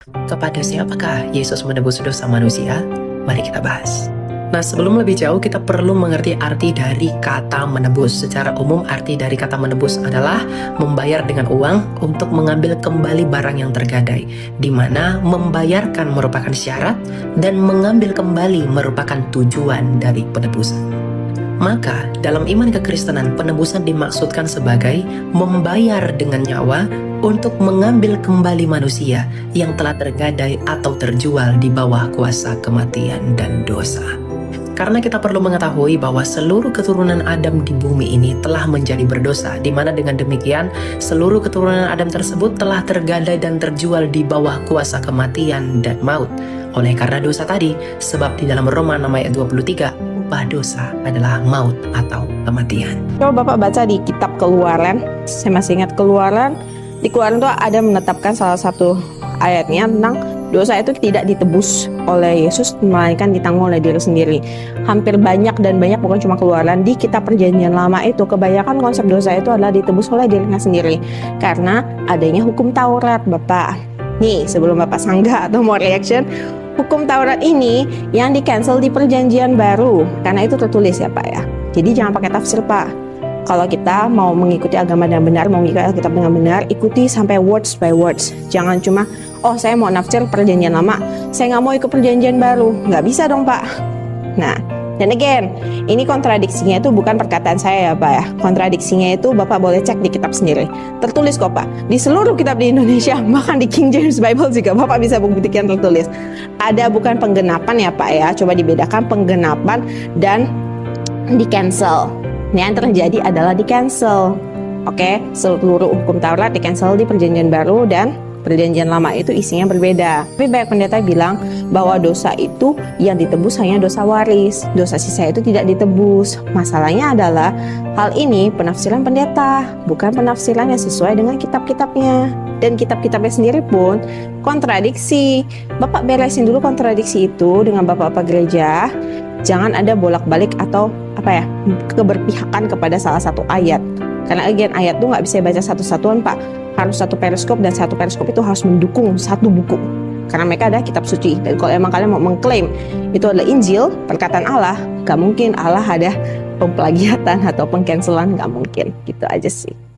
Kepada siapakah Yesus menebus dosa manusia? Mari kita bahas. Nah, sebelum lebih jauh, kita perlu mengerti arti dari kata menebus. Secara umum, arti dari kata menebus adalah membayar dengan uang untuk mengambil kembali barang yang tergadai, di mana membayarkan merupakan syarat dan mengambil kembali merupakan tujuan dari penebusan. Maka, dalam iman kekristenan, penebusan dimaksudkan sebagai membayar dengan nyawa untuk mengambil kembali manusia yang telah tergadai atau terjual di bawah kuasa kematian dan dosa. Karena kita perlu mengetahui bahwa seluruh keturunan Adam di bumi ini telah menjadi berdosa, di mana dengan demikian seluruh keturunan Adam tersebut telah tergadai dan terjual di bawah kuasa kematian dan maut. Oleh karena dosa tadi, sebab di dalam Roma 6 ayat 23, upah dosa adalah maut atau kematian. Coba Bapak baca di kitab Keluaran, saya masih ingat Keluaran. Di Keluaran itu ada menetapkan salah satu ayatnya tentang dosa itu tidak ditebus oleh Yesus, melainkan ditanggung oleh diri sendiri. Hampir banyak bukan cuma Keluaran, di kitab Perjanjian Lama itu kebanyakan konsep dosa itu adalah ditebus oleh dirinya sendiri karena adanya hukum Taurat, Bapak. Nih, sebelum Bapak sanggah atau mau reaction, hukum Taurat ini yang di-cancel di Perjanjian Baru karena itu tertulis ya Pak ya. Jadi jangan pakai tafsir Pak. Kalau kita mau mengikuti agama dengan benar, mau mengikuti Alkitab dengan benar, ikuti sampai words by words. Jangan cuma, oh saya mau nafsir Perjanjian Lama, saya nggak mau ikut Perjanjian Baru. Nggak bisa dong Pak. Nah, dan again, ini kontradiksinya itu bukan perkataan saya ya Pak ya. Kontradiksinya itu Bapak boleh cek di kitab sendiri. Tertulis kok Pak. Di seluruh kitab di Indonesia, bahkan di King James Bible juga Bapak bisa buktikan tertulis. Ada bukan penggenapan ya Pak ya. Coba dibedakan penggenapan dan di cancel. Yang terjadi adalah di cancel. Oke, seluruh hukum Taurat di cancel di Perjanjian Baru dan Perjanjian Lama itu isinya berbeda. Tapi banyak pendeta bilang bahwa dosa itu yang ditebus hanya dosa waris. Dosa sisa itu tidak ditebus. Masalahnya adalah hal ini penafsiran pendeta, bukan penafsiran yang sesuai dengan kitab-kitabnya. Dan kitab-kitabnya sendiri pun kontradiksi. Bapak beresin dulu kontradiksi itu dengan bapak-bapak gereja. Jangan ada bolak-balik atau keberpihakan kepada salah satu ayat. Karena again, ayat itu nggak bisa baca satu-satuan Pak. Harus satu periskop dan satu periskop itu harus mendukung satu buku. Karena mereka ada kitab suci. Dan kalau emang kalian mau mengklaim itu adalah Injil, perkataan Allah, nggak mungkin Allah ada pemplagiatan atau pengcancelan, nggak mungkin. Gitu aja sih.